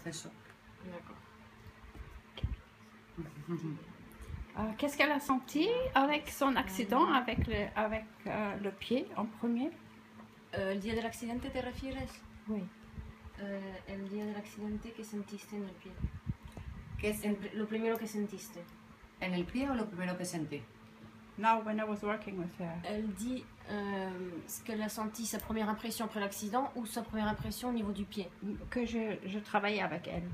eso. D'accord. Qu'est-ce qu'elle a senti avec son accident, avec le pied en premier? ¿El día del accidente te refieres? Oui. El día del accidente que sentiste en el pie. ¿Qué es Lo primero que sentiste. en el pie o lo primero que sentí? Now, when I was working with her. Elle dit ce qu'elle a senti, sa première impression après l'accident ou sa première impression au niveau du pied. Que je travaillais avec elle.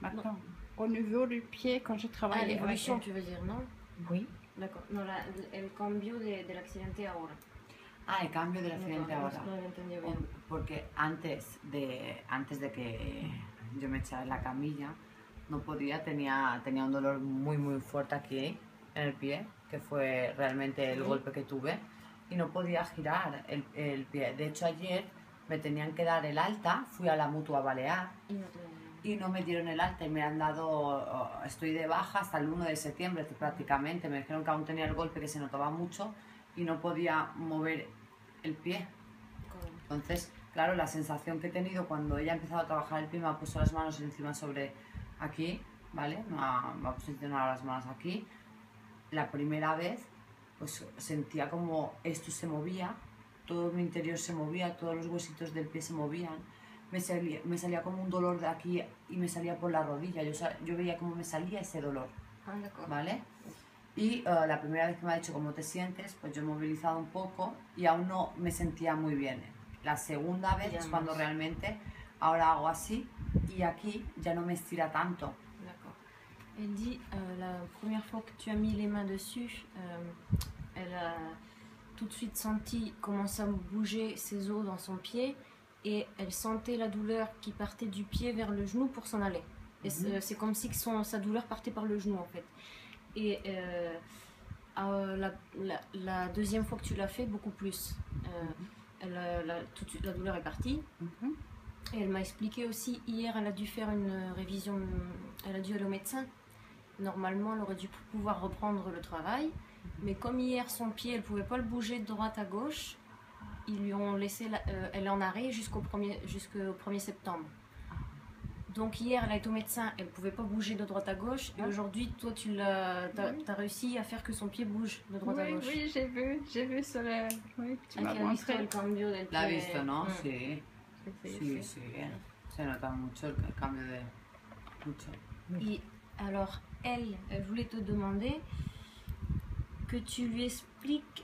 Maintenant, au niveau du pied, quand je travaillais avec l'évolution, elle. tu veux dire, non? Oui. D'accord. No, el cambio del accidente ahora. Ah, el cambio del accidente No, ahora. no lo he entendido bien. Porque antes de que yo me echara en la camilla, no podía, tenía un dolor muy fuerte aquí en el pie, que fue realmente el golpe que tuve, y no podía girar el pie. De hecho, ayer me tenían que dar el alta, fui a la Mutua Balear y no me dieron el alta y me han dado, estoy de baja hasta el 1 de septiembre prácticamente. Me dijeron que aún tenía el golpe, que se notaba mucho y no podía mover el pie. Entonces, claro, la sensación que he tenido cuando ella ha empezado a trabajar el pie, me ha puesto las manos encima sobre aquí, ¿vale? Me ha posicionado las manos aquí. La primera vez, pues sentía como esto se movía, todo mi interior se movía, todos los huesitos del pie se movían. Me salía como un dolor de aquí y me salía por la rodilla. Yo veía cómo me salía ese dolor, ¿vale? Y la primera vez que me ha dicho cómo te sientes, pues yo he movilizado un poco y aún no me sentía muy bien. La segunda vez es cuando realmente ahora hago así y aquí ya no me estira tanto. D'accord. Elle dit la première fois que tu as mis les mains dessus, elle a tout de suite senti comment ça bougeait ses os dans son pied et elle sentait la douleur qui partait du pied vers le genou pour s'en aller. Et c'est comme si sa douleur partait par le genou en fait. Et la deuxième fois que tu l'as fait, beaucoup plus. Tout de suite, la douleur est partie. Et elle m'a expliqué aussi, hier, elle a dû faire une révision, elle a dû aller au médecin. Normalement, elle aurait dû pouvoir reprendre le travail. Mais comme hier, son pied, elle ne pouvait pas le bouger de droite à gauche, ils lui ont laissé, elle est en arrêt jusqu'au 1er septembre. Donc hier, elle a été au médecin, elle ne pouvait pas bouger de droite à gauche. Et aujourd'hui, toi, tu as réussi à faire que son pied bouge de droite à gauche. Oui, j'ai vu sur le... Oui, tu m'as montré. La has visto, ¿no? Sí. Sí. Se nota mucho el cambio de... Mucho. Et alors, elle voulait te demander que tu lui expliques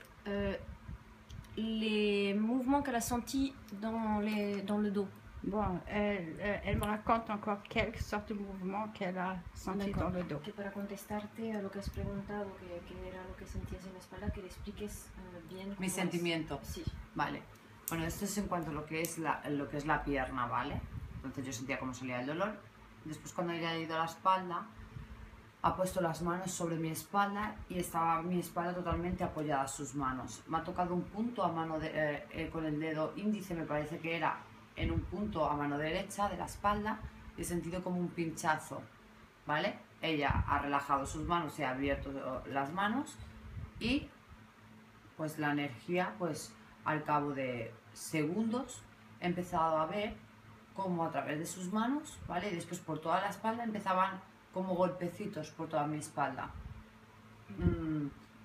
les mouvements qu'elle a sentis dans le dos. Bon, elle me raconte encore quelques sortes de mouvements qu'elle a sentis dans le dos. Que para contestarte a lo que has preguntado, que era lo que sentías en la espalda, que le expliques bien. Mi sentimiento. Sí. Vale. Bueno, esto es en cuanto a lo que es la pierna, ¿vale? Entonces yo sentía cómo salía el dolor. Después, cuando ella ha ido a la espalda, ha puesto las manos sobre mi espalda y estaba mi espalda totalmente apoyada a sus manos. Me ha tocado un punto a mano con el dedo índice, me parece que era en un punto a mano derecha de la espalda, y he sentido como un pinchazo, ¿vale? Ella ha relajado sus manos y ha abierto las manos y pues la energía, pues al cabo de segundos he empezado a ver cómo a través de sus manos, ¿vale? Y después por toda la espalda empezaban como golpecitos por toda mi espalda.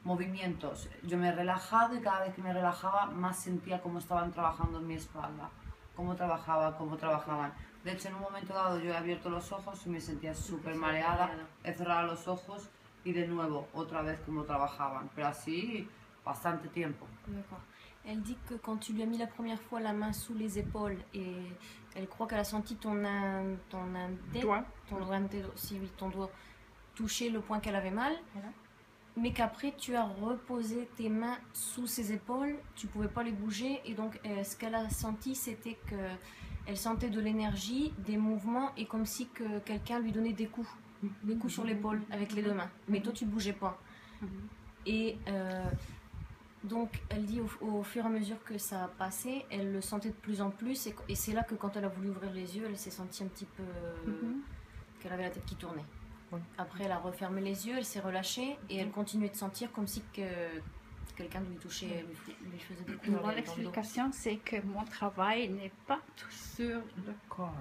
Movimientos. Yo me he relajado y cada vez que me relajaba más sentía cómo estaban trabajando en mi espalda. Cómo trabajaban. De hecho, en un momento dado yo he abierto los ojos y me sentía súper mareada. He cerrado los ojos y de nuevo, otra vez cómo trabajaban. Pero así, bastante tiempo. D'accord. Elle dit que quand tu lui as mis la première fois la main sous les épaules et elle croit qu'elle a senti ton doigt toucher le point qu'elle avait mal, voilà. Mais qu'après tu as reposé tes mains sous ses épaules, tu ne pouvais pas les bouger et donc ce qu'elle a senti c'était qu'elle sentait de l'énergie, des mouvements et comme si que quelqu'un lui donnait des coups sur l'épaule avec les deux mains, mais toi tu ne bougeais pas. Et donc elle dit au fur et à mesure que ça a passé, elle le sentait de plus en plus et c'est là que quand elle a voulu ouvrir les yeux, elle s'est sentie un petit peu qu'elle avait la tête qui tournait. Après elle a refermé les yeux, elle s'est relâchée et elle continuait de sentir comme si quelqu'un lui touchait, lui faisait des coups. L'explication c'est que mon travail n'est pas tout sur le corps.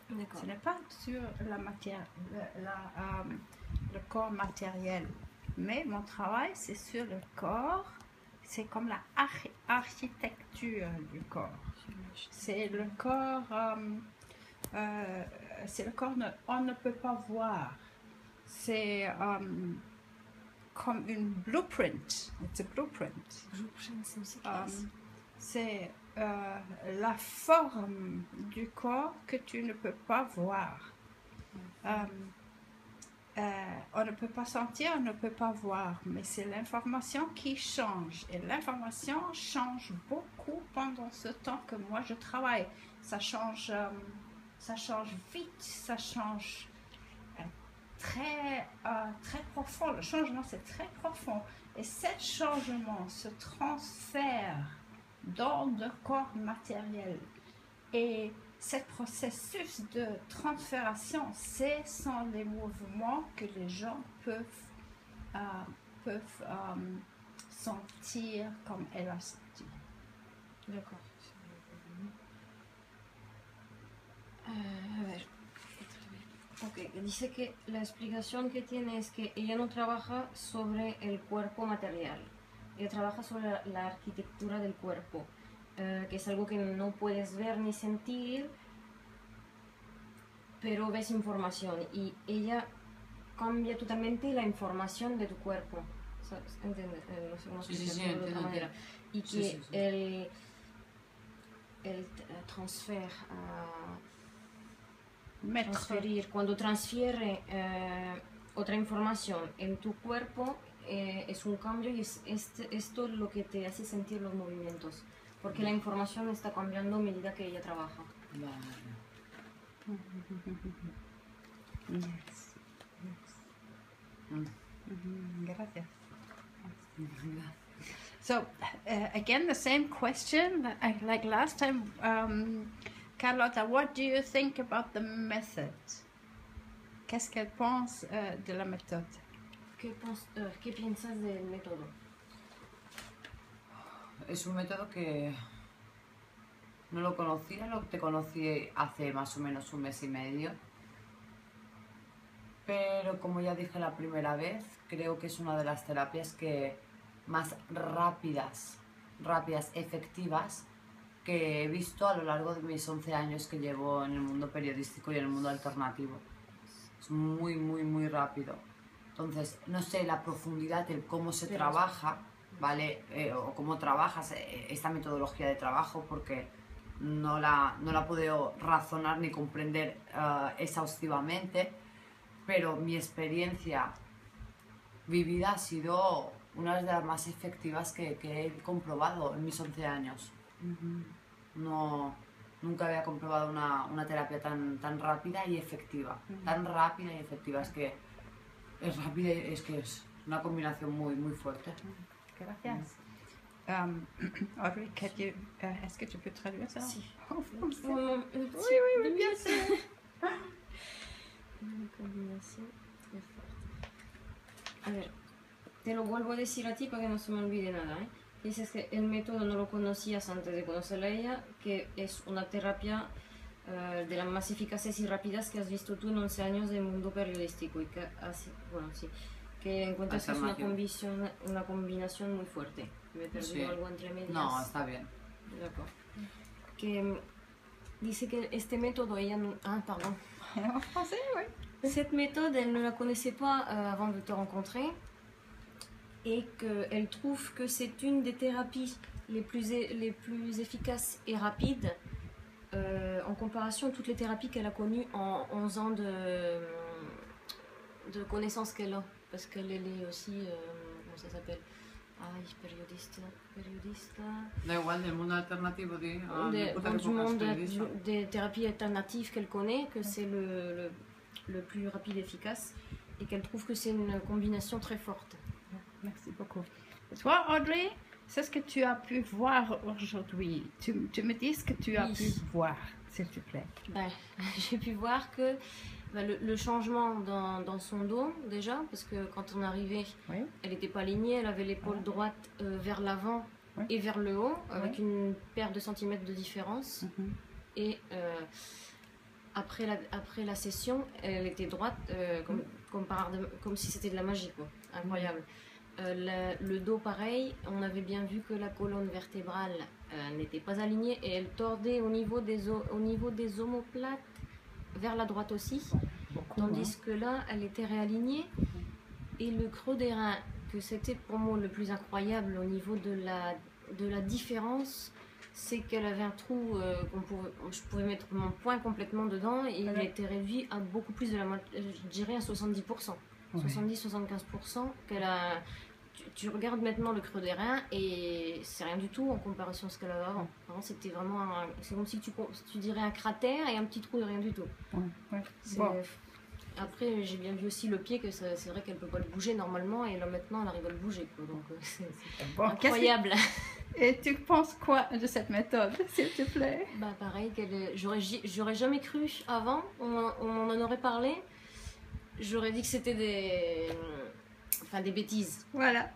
D'accord. Ce n'est pas sur la matière, le corps matériel. Mais mon travail, c'est sur le corps. C'est comme la architecture du corps. C'est le corps, on ne peut pas voir. C'est comme une blueprint. It's a blueprint. C'est la forme du corps que tu ne peux pas voir. On ne peut pas sentir, on ne peut pas voir, mais c'est l'information qui change. Et l'information change beaucoup pendant ce temps que moi je travaille. Ça change vite, ça change très profond. Le changement, c'est très profond. Et ce changement se transfère dans le corps matériel. Et ce processus de transfération, ce sont les mouvements que les gens peuvent sentir comme elle a senti. D'accord. A ver. Ok, dice que la explicación que tiene es que ella no trabaja sobre el cuerpo material, ella trabaja sobre la arquitectura del cuerpo, que es algo que no puedes ver ni sentir, pero ves información y ella cambia totalmente la información de tu cuerpo. ¿Entiendes? No sé cómo explicarlo de otra manera. Y que el transfer, transferir, cuando transfiere otra información en tu cuerpo, es un cambio y es esto lo que te hace sentir los movimientos, porque la información está cambiando a medida que ella trabaja. Yes. Gracias. So, again, the same question, like last time. Carlotta, what do you think about the method? Qu'est-ce qu'elle pense de la méthode? ¿Qué piensas del método? Es un método que no lo conocía, te conocí hace más o menos un mes y medio. Pero como ya dije la primera vez, creo que es una de las terapias que más rápidas, efectivas, que he visto a lo largo de mis 11 años que llevo en el mundo periodístico y en el mundo alternativo. Es muy rápido. Entonces, no sé la profundidad del cómo se trabaja, ¿vale? O cómo trabajas esta metodología de trabajo, porque no la he podido razonar ni comprender exhaustivamente, pero mi experiencia vivida ha sido una de las más efectivas que he comprobado en mis 11 años. Nunca había comprobado una terapia tan rápida y efectiva. Tan rápida y efectiva. Es que es rápida y es una combinación muy fuerte. Gracias. Audrey, est-ce que tu peux traduire ça? Sí. En français? Oui, bien sûr. Una combinación muy fuerte. A ver, te lo vuelvo a decir a ti para que no se me olvide nada, ¿eh? Dices que el método no lo conocías antes de conocerla a ella, que es una terapia de las más eficaces y rápidas que has visto tú en 11 años del mundo periodístico y que así, bueno, sí, que encuentras que es una combinación muy fuerte. Me he perdido algo entre medias. No, está bien. D'accord. Que dice que este método, ella no... Ah, pardon. En français, oui. Cette méthode, elle ne la connaissait pas avant de te rencontrer et qu'elle trouve que c'est une des thérapies les plus efficaces et rapides en comparaison à toutes les thérapies qu'elle a connues en 11 ans de connaissances qu'elle a. Parce qu'elle est aussi, comment ça s'appelle? Ay, periodista. Da igual, del mundo alternativo, Du monde des thérapies alternatives qu'elle connaît, que c'est le plus rapide et efficace, et qu'elle trouve que c'est une combinaison très forte. Merci beaucoup. Et toi, Audrey, c'est ce que tu as pu voir aujourd'hui. Tu me dis ce que tu as pu voir, s'il te plaît. Ben, j'ai pu voir que le changement dans son dos, déjà, parce que quand on arrivait, elle n'était pas alignée, elle avait l'épaule droite vers l'avant et vers le haut, avec une paire de centimètres de différence. Et après la session, elle était droite, comme si c'était de la magie, quoi. Incroyable. Le dos, pareil, on avait bien vu que la colonne vertébrale n'était pas alignée et elle tordait au niveau des omoplates vers la droite aussi. Tandis que là, elle était réalignée. Et le creux des reins, que c'était pour moi le plus incroyable au niveau de la différence, c'est qu'elle avait un trou, je pouvais mettre mon poing complètement dedans et il a été réduit à beaucoup plus de la moitié, je dirais à 70%. 70-75%. Tu regardes maintenant le creux des reins et c'est rien du tout en comparaison à ce qu'elle avait avant. Avant, c'était vraiment, c'est comme si tu dirais un cratère et un petit trou de rien du tout. Après, j'ai bien vu aussi le pied, que c'est vrai qu'elle ne peut pas le bouger normalement, et là maintenant elle arrive à le bouger. Quoi. Donc c'est incroyable. Et tu penses quoi de cette méthode, s'il te plaît? Bah pareil, j'aurais jamais cru avant, on en aurait parlé, j'aurais dit que c'était des bêtises. Voilà.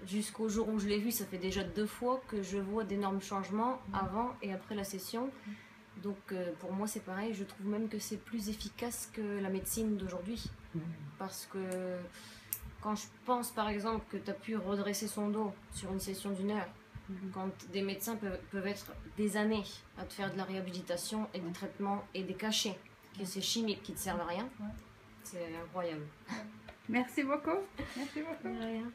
Jusqu'au jour où je l'ai vu, ça fait déjà 2 fois que je vois d'énormes changements avant et après la session. Donc pour moi c'est pareil, je trouve même que c'est plus efficace que la médecine d'aujourd'hui. Parce que quand je pense par exemple que tu as pu redresser son dos sur une session d'1 heure, quand des médecins peuvent être des années à te faire de la réhabilitation et des traitements et des cachets, que c'est chimique qui ne servent à rien, c'est incroyable. Merci beaucoup. Merci beaucoup. De rien.